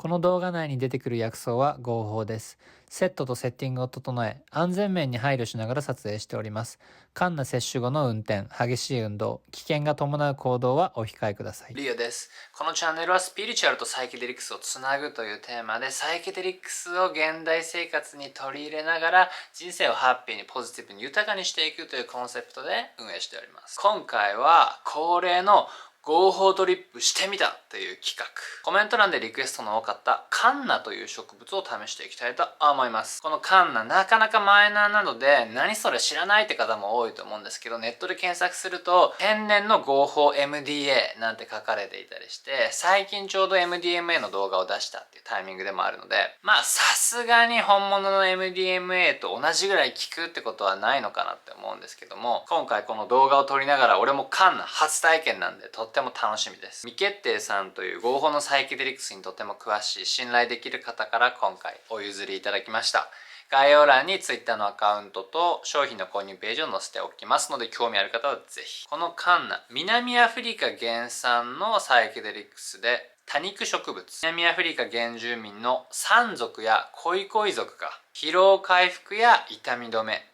この動画内に出てくる薬草は合法です。セットとセッティングを整え、安全面に配慮しながら撮影しております。カンナ摂取後の運転、激しい運動、危険が伴う行動はお控えください。リオです。このチャンネルはスピリチュアルとサイケデリクスをつなぐというテーマで、サイケデリクスを現代生活に取り入れながら、人生をハッピーにポジティブに豊かにしていくというコンセプトで運営しております。今回は恒例の合法トリップしてみたという企画。コメント欄でリクエストの多かったカンナという植物を試していきたいと思います。このカンナ、なかなかマイナーなので何それ知らないって方も多いと思うんですけど、ネットで検索すると天然の合法 MDA なんて書かれていたりして、最近ちょうど MDMA の動画を出したっていうタイミングでもあるので、まあさすがに本物の MDMA と同じぐらい効くってことはないのかなって思うんですけども、今回この動画を撮りながら俺もカンナ初体験なんでとっても楽しみです。未決定さんという合法のサイケデリクスにとても詳しい信頼できる方から今回お譲りいただきました。概要欄に Twitter のアカウントと商品の購入ページを載せておきますので、興味ある方はぜひ。このカンナ、南アフリカ原産のサイケデリクスで多肉植物。南アフリカ原住民のサン族やコイコイ族が疲労回復や痛み止め、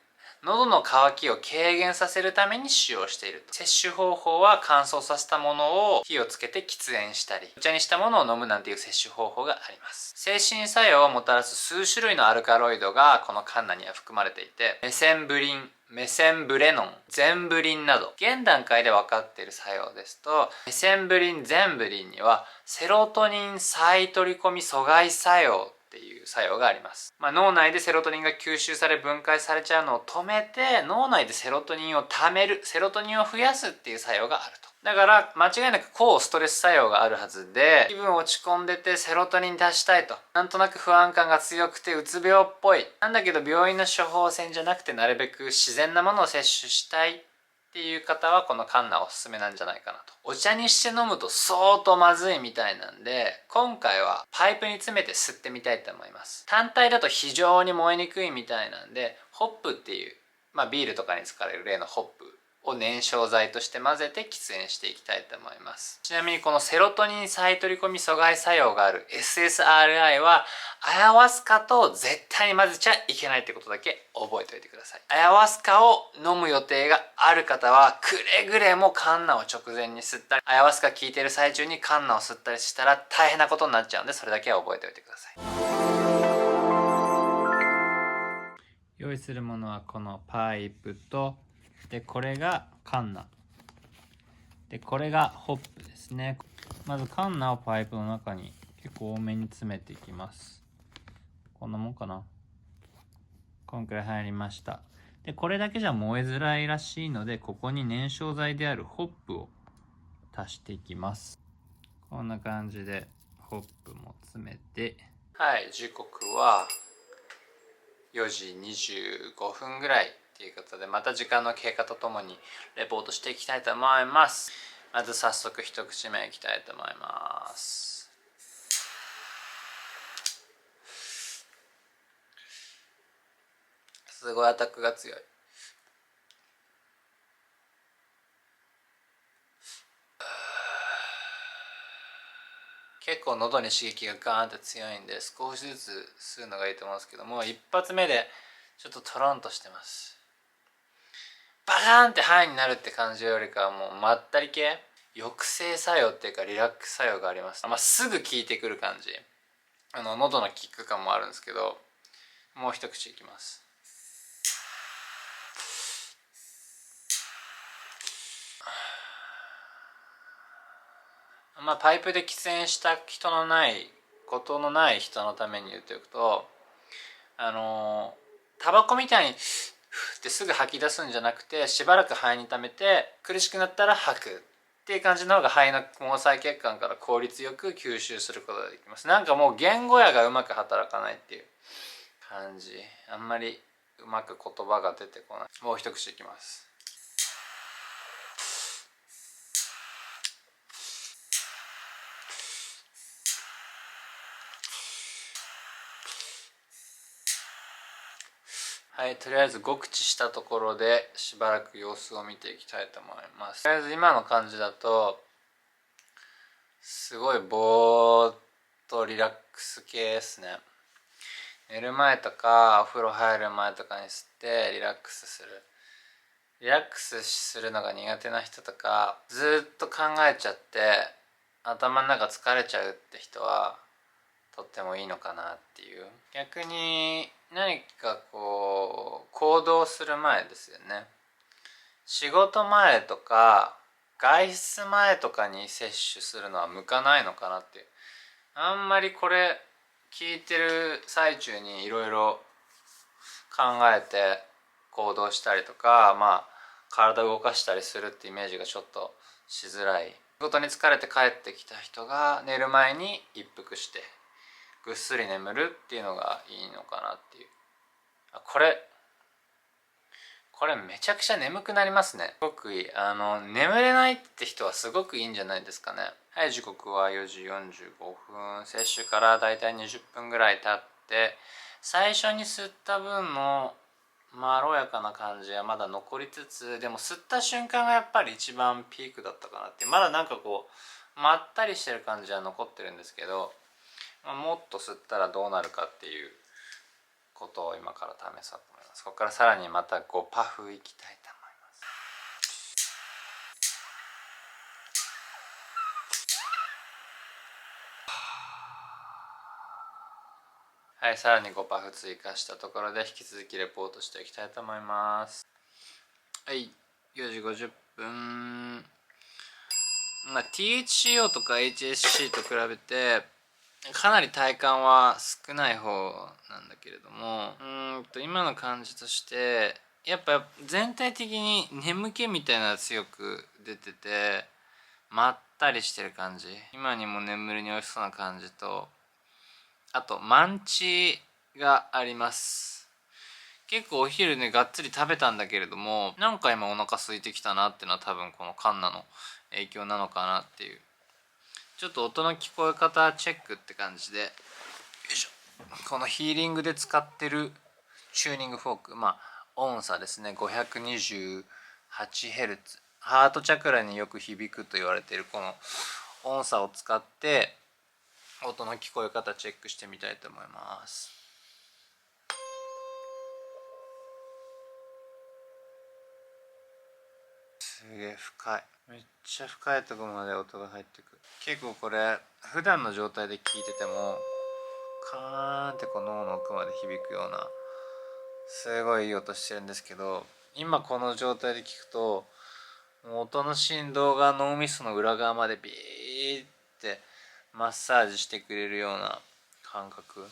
喉の渇きを軽減させるために使用していると。摂取方法は乾燥させたものを火をつけて喫煙したり、お茶にしたものを飲むなんていう摂取方法があります。精神作用をもたらす数種類のアルカロイドがこのカンナには含まれていて、メセンブリン、メセンブレノン、ゼンブリンなど現段階で分かっている作用ですと、メセンブリン、ゼンブリンにはセロトニン再取り込み阻害作用っていう作用があります。脳内でセロトニンが吸収され分解されちゃうのを止めて、脳内でセロトニンを貯める、セロトニンを増やすっていう作用があると。だから間違いなく抗ストレス作用があるはずで、気分落ち込んでてセロトニン出したいと、なんとなく不安感が強くてうつ病っぽいなんだけど、病院の処方箋じゃなくてなるべく自然なものを摂取したいっていう方はこのカンナおすすめなんじゃないかなと。お茶にして飲むと相当まずいみたいなんで、今回はパイプに詰めて吸ってみたいと思います。単体だと非常に燃えにくいみたいなんで、ホップっていう、ビールとかに使われる例のホップを燃焼剤として混ぜて喫煙していきたいと思います。ちなみにこのセロトニン再取り込み阻害作用がある SSRI はアヤワスカと絶対に混ぜちゃいけないってことだけ覚えておいてください。アヤワスカを飲む予定がある方はくれぐれもカンナを直前に吸ったり、アヤワスカ効いてる最中にカンナを吸ったりしたら大変なことになっちゃうんで、それだけは覚えておいてください。用意するものはこのパイプと、でこれがカンナで、これがホップですね。まずカンナをパイプの中に結構多めに詰めていきます。こんなもんかな。こんくらい入りました。でこれだけじゃ燃えづらいらしいので、ここに燃焼剤であるホップを足していきます。こんな感じでホップも詰めて、はい、時刻は4時25分ぐらいっていうことで、また時間の経過とともにレポートしていきたいと思います。まず早速一口目いきたいと思います。すごいアタックが強い。結構喉に刺激がガーンって強いんで、少しずつ吸うのがいいと思うんですけども、一発目でちょっとトロンとしてます。バカーンってハイになるって感じよりかはもうまったり系、抑制作用っていうかリラックス作用があります。すぐ効いてくる感じ、喉のキック感もあるんですけど、もう一口いきます。パイプで喫煙したことのない人のために言っておくと、タバコみたいにフってすぐ吐き出すんじゃなくて、しばらく肺に溜めて苦しくなったら吐くっていう感じの方が肺の毛細血管から効率よく吸収することができます。なんかもう言語野がうまく働かないっていう感じ、あんまりうまく言葉が出てこない。もう一口いきます。はい、とりあえず5口したところでしばらく様子を見ていきたいと思います。とりあえず今の感じだとすごいぼーっとリラックス系ですね。寝る前とかお風呂入る前とかに吸ってリラックスする。リラックスするのが苦手な人とか、ずっと考えちゃって頭の中疲れちゃうって人はとってもいいのかなっていう。逆に何かこう行動する前ですよね。仕事前とか外出前とかに摂取するのは向かないのかなっていう。あんまりこれ聞いてる最中にいろいろ考えて行動したりとか、体を動かしたりするってイメージがちょっとしづらい。仕事に疲れて帰ってきた人が寝る前に一服してぐっすり眠るっていうのがいいのかなっていう。これめちゃくちゃ眠くなりますね。すごくいい。眠れないって人はすごくいいんじゃないですかね。はい、時刻は4時45分。摂取からだいたい20分ぐらい経って、最初に吸った分のまろやかな感じはまだ残りつつ、でも吸った瞬間がやっぱり一番ピークだったかなって。まだなんかこうまったりしてる感じは残ってるんですけど、もっと吸ったらどうなるかっていうことを今から試そうと思います。ここからさらにまた5パフいきたいと思います。はい、さらに5パフ追加したところで引き続きレポートしていきたいと思います。はい、4時50分。THCO とか HSC と比べてかなり体感は少ない方なんだけれども、今の感じとしてやっぱ全体的に眠気みたいなのが強く出てて、まったりしてる感じ、今にも眠りに落ちそうな感じと、あとマンチがあります。結構お昼ねがっつり食べたんだけれども、なんか今お腹空いてきたなっていうのは多分このカンナの影響なのかなっていう。ちょっと音の聞こえ方チェックって感じで、よいしょ、このヒーリングで使ってるチューニングフォーク、音差ですね、 528Hz、 ハートチャクラによく響くと言われているこの音差を使って音の聞こえ方チェックしてみたいと思います。すげえ深い、めっちゃ深いところまで音が入ってくる。結構これ普段の状態で聞いててもカーンってこう脳の奥まで響くようなすごいいい音してるんですけど、今この状態で聞くと音の振動が脳みその裏側までビーってマッサージしてくれるような感覚。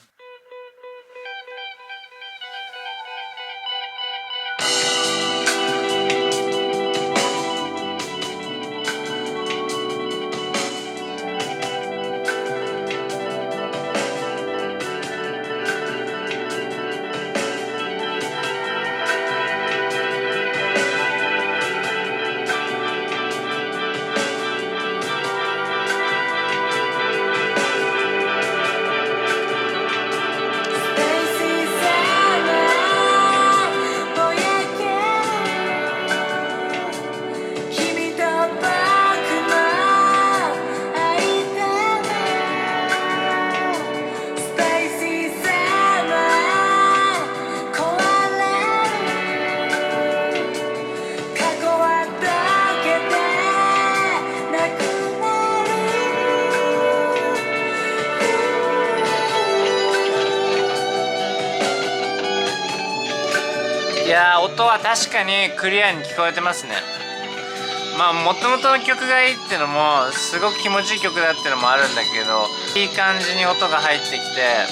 いやー、音は確かにクリアに聞こえてますね。もともとの曲がいいっていうのもすごく気持ちいい曲だっていうのもあるんだけど、いい感じに音が入ってきて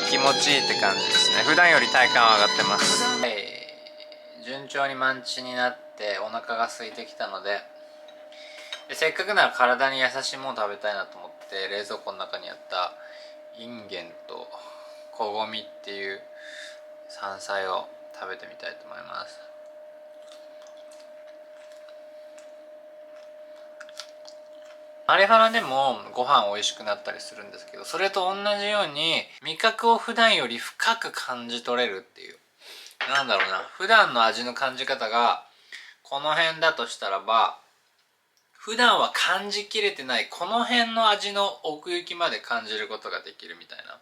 気持ちいいって感じですね。普段より体感は上がってます。順調に満チになってお腹が空いてきたので、せっかくなら体に優しいもの食べたいなと思って冷蔵庫の中にあったインゲンとコゴミっていう山菜を食べてみたいと思います。マリファナでもご飯美味しくなったりするんですけど、それと同じように味覚を普段より深く感じ取れるっていう、なんだろうな、普段の味の感じ方がこの辺だとしたらば普段は感じきれてないこの辺の味の奥行きまで感じることができるみたいな。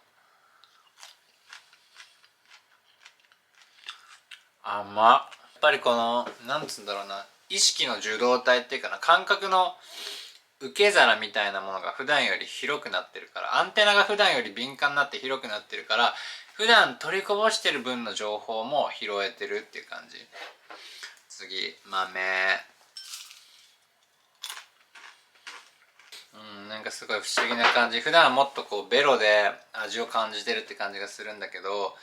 甘っ。やっぱりこのなんつうんだろうな、意識の受動体っていうかな、感覚の受け皿みたいなものが普段より広くなってるから、アンテナが普段より敏感になって広くなってるから、普段取りこぼしてる分の情報も拾えてるっていう感じ。次、豆。なんかすごい不思議な感じ。普段はもっとこうベロで味を感じてるって感じがするんだけど、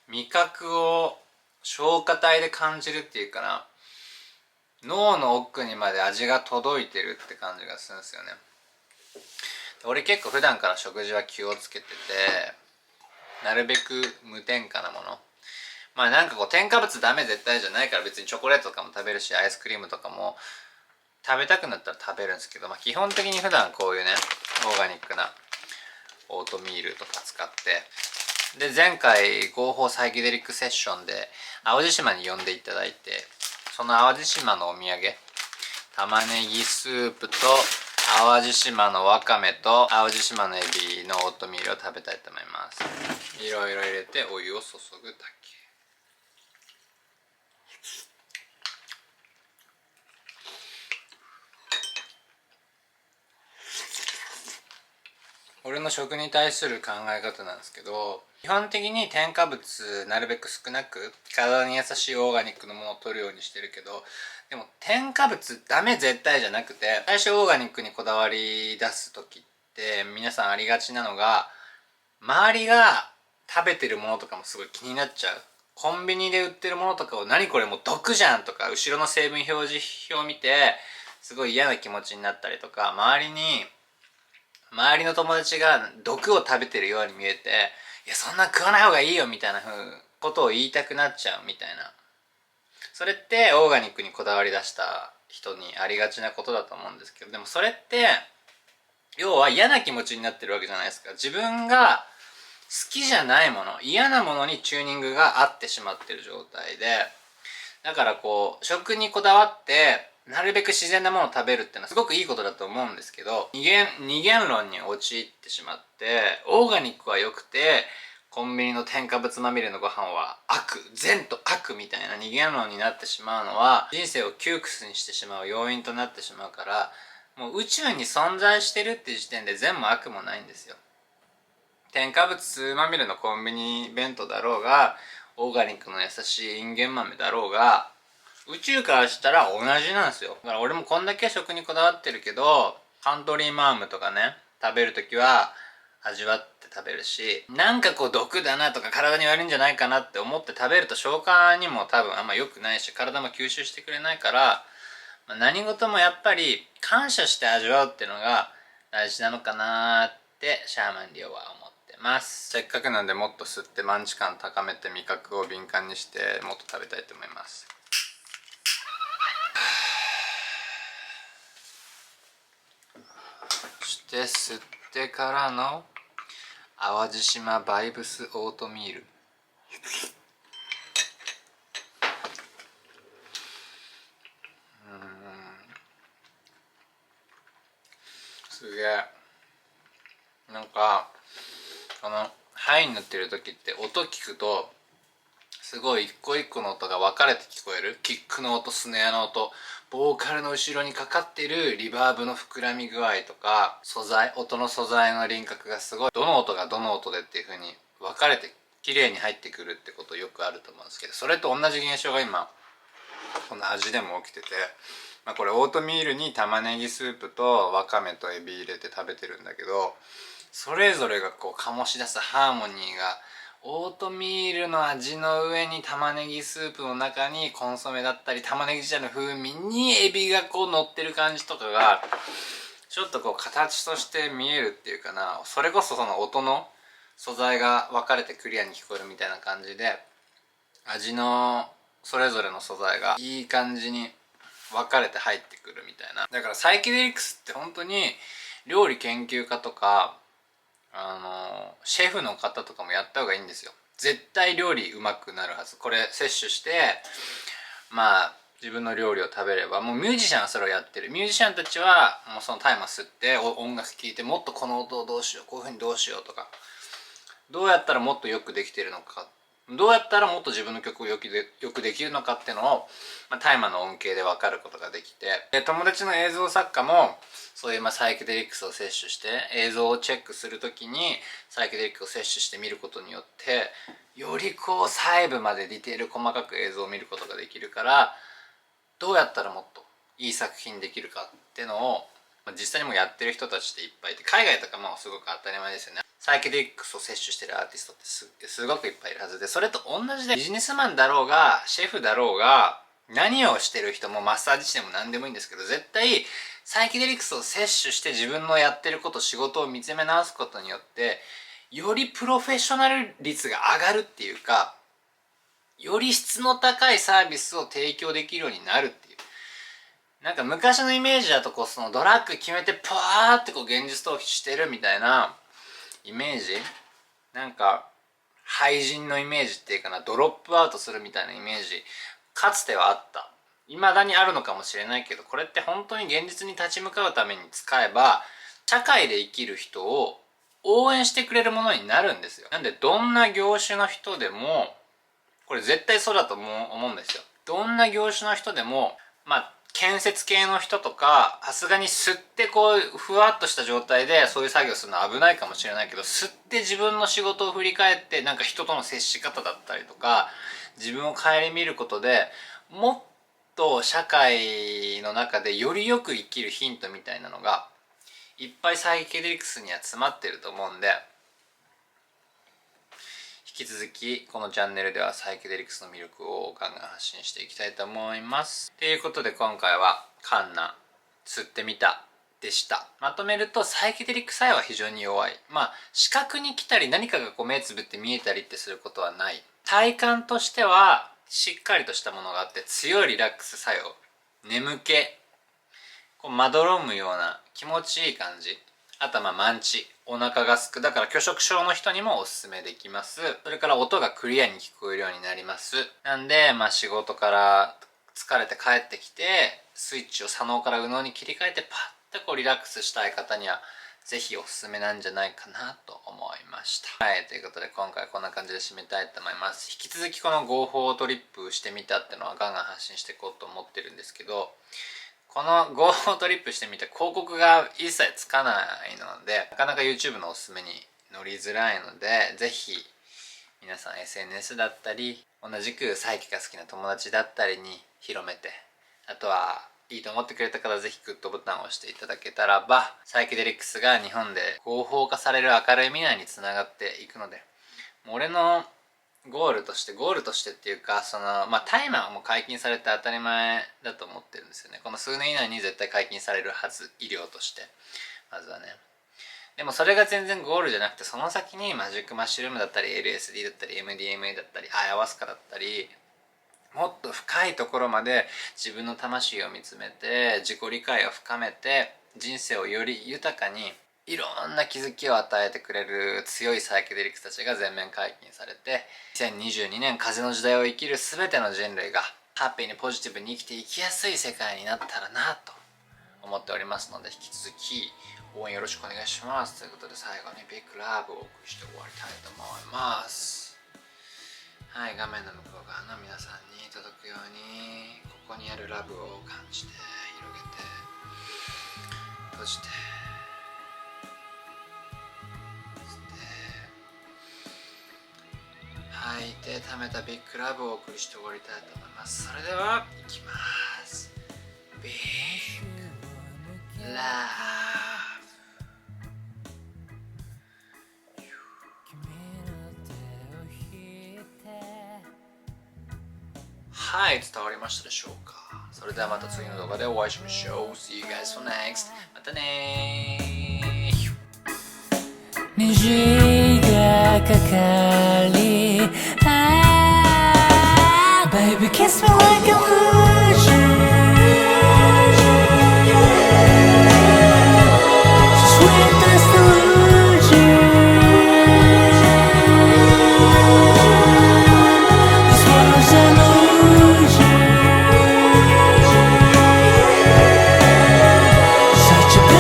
味覚を消化体で感じるっていうかな、脳の奥にまで味が届いてるって感じがするんですよね。俺結構普段から食事は気をつけてて、なるべく無添加なもの、まあなんかこう添加物ダメ絶対じゃないから、別にチョコレートとかも食べるし、アイスクリームとかも食べたくなったら食べるんですけど、まあ、基本的に普段こういうねオーガニックなオートミールとか使って、で前回合法サイケデリックセッションで淡路島に呼んでいただいて、その淡路島のお土産、玉ねぎスープと淡路島のわかめと淡路島のエビのオートミールを食べたいと思います。いろいろ入れてお湯を注ぐだけ。俺の食に対する考え方なんですけど、基本的に添加物なるべく少なく体に優しいオーガニックのものを取るようにしてるけど、でも添加物ダメ絶対じゃなくて、最初オーガニックにこだわり出す時って皆さんありがちなのが、周りが食べてるものとかもすごい気になっちゃう。コンビニで売ってるものとかを何これもう毒じゃんとか、後ろの成分表示表を見てすごい嫌な気持ちになったりとか、周りの友達が毒を食べてるように見えて、いやそんな食わない方がいいよみたいなことを言いたくなっちゃうみたいな。それってオーガニックにこだわり出した人にありがちなことだと思うんですけど、でもそれって要は嫌な気持ちになってるわけじゃないですか。自分が好きじゃないもの、嫌なものにチューニングが合ってしまってる状態で、だからこう食にこだわってなるべく自然なものを食べるっていうのはすごくいいことだと思うんですけど、二元論に陥ってしまって、オーガニックは良くてコンビニの添加物まみれのご飯は悪、善と悪みたいな二元論になってしまうのは、人生を窮屈にしてしまう要因となってしまうから、もう宇宙に存在してるっていう時点で善も悪もないんですよ。添加物まみれのコンビニ弁当だろうが、オーガニックの優しいインゲン豆だろうが、宇宙からしたら同じなんですよ。だから俺もこんだけ食にこだわってるけど、カントリーマームとかね食べるときは味わって食べるし、なんかこう毒だなとか体に悪いんじゃないかなって思って食べると消化にも多分あんま良くないし、体も吸収してくれないから、何事もやっぱり感謝して味わうっていうのが大事なのかなってシャーマンリオは思ってます。せっかくなんでもっと吸ってマンチ感高めて味覚を敏感にしてもっと食べたいと思います。そして吸ってからの淡路島バイブスオートミール。すげえ。なんかこのハイになってる時って音聞くとすごい一個一個の音が分かれて聞こえる。キックの音、スネアの音、ボーカルの後ろにかかってるリバーブの膨らみ具合とか、音の素材の輪郭がすごい、どの音がどの音でっていう風に分かれて綺麗に入ってくるってことよくあると思うんですけど、それと同じ現象が今この味でも起きてて、これオートミールに玉ねぎスープとわかめとエビ入れて食べてるんだけど、それぞれがこう醸し出すハーモニーが、オートミールの味の上に玉ねぎスープの中にコンソメだったり玉ねぎ自体の風味にエビがこう乗ってる感じとかがちょっとこう形として見えるっていうかな、それこそその音の素材が分かれてクリアに聞こえるみたいな感じで、味のそれぞれの素材がいい感じに分かれて入ってくるみたいな。だからサイケデリックスって本当に料理研究家とかシェフの方とかもやった方がいいんですよ。絶対料理うまくなるはず。これ摂取して自分の料理を食べれば、もうミュージシャンはそれをやってる。ミュージシャンたちはもうその大麻吸って音楽聴いて、もっとこの音をどうしよう、こういうふうにどうしようとか、どうやったらもっとよくできてるのか、どうやったらもっと自分の曲をよくできるのかっていうのを、大麻の恩恵で分かることができて、で友達の映像作家もそういうサイケデリックスを摂取して映像をチェックするときにサイケデリックスを摂取して見ることによって、よりこう細部までディテール細かく映像を見ることができるから、どうやったらもっといい作品できるかっていうのを実際にもやってる人たちっていっぱいいて、海外とかもすごく当たり前ですよね。サイケデリックスを摂取してるアーティストってすごくいっぱいいるはずで、それと同じでビジネスマンだろうがシェフだろうが何をしてる人もマッサージ師でも何でもいいんですけど、絶対サイケデリックスを摂取して自分のやってること、仕事を見つめ直すことによってよりプロフェッショナル率が上がるっていうか、より質の高いサービスを提供できるようになるっていう、なんか昔のイメージだとそのドラッグ決めてパーって現実逃避してるみたいなイメージ、なんか廃人のイメージっていうかな、ドロップアウトするみたいなイメージ、かつてはあった、未だにあるのかもしれないけど、これって本当に現実に立ち向かうために使えば社会で生きる人を応援してくれるものになるんですよ。なんでどんな業種の人でも、これ絶対そうだと思うんですよ。どんな業種の人でも、建設系の人とかさすがに吸ってふわっとした状態でそういう作業するのは危ないかもしれないけど、吸って自分の仕事を振り返ってなんか人との接し方だったりとか自分を顧みることで、もっと社会の中でよりよく生きるヒントみたいなのがいっぱいサイケデリックスには詰まってると思うんで、引き続きこのチャンネルではサイケデリクスの魅力をガンガン発信していきたいと思います。ということで今回はカンナ吸ってみたでした。まとめるとサイケデリック作用は非常に弱い。視覚に来たり何かが目つぶって見えたりってすることはない。体感としてはしっかりとしたものがあって強いリラックス作用、眠気、まどろむような気持ちいい感じ、あとはマンチ、お腹がすく、だから拒食症の人にもおすすめできます。それから音がクリアに聞こえるようになります。なんで仕事から疲れて帰ってきてスイッチを左脳から右脳に切り替えてパッとリラックスしたい方にはぜひおすすめなんじゃないかなと思いました。はい、ということで今回はこんな感じで締めたいと思います。引き続きこの合法トリップしてみたっていうのはガンガン発信していこうと思ってるんですけど、この合法トリップしてみて広告が一切つかないので、なかなか YouTube のおすすめに乗りづらいので、ぜひ皆さん SNS だったり同じくサイケが好きな友達だったりに広めて、あとはいいと思ってくれた方はぜひグッドボタンを押していただけたらば、サイケデリックスが日本で合法化される明るい未来につながっていくので、もう俺のゴールとしてっていうか、大麻はもう解禁されて当たり前だと思ってるんですよね。この数年以内に絶対解禁されるはず、医療としてまずはね。でもそれが全然ゴールじゃなくて、その先にマジックマッシュルームだったり LSD だったり MDMA だったりアヤワスカだったり、もっと深いところまで自分の魂を見つめて自己理解を深めて人生をより豊かに、いろんな気づきを与えてくれる強いサイケデリックスたちが全面解禁されて、2022年風の時代を生きる全ての人類がハッピーにポジティブに生きていきやすい世界になったらなと思っておりますので、引き続き応援よろしくお願いします。ということで最後にビッグラブをお送りして終わりたいと思います。はい、画面の向こう側の皆さんに届くように、ここにあるラブを感じて広げて閉じて吐いて溜めたビッグラブをお送りして終わりたいと思います。それではいきます。ビッグラブ。はい、伝わりましたでしょうか。それではまた次の動画でお会いしましょう。See you guys for next. またねー。虹がかかり、Baby kiss me like a fool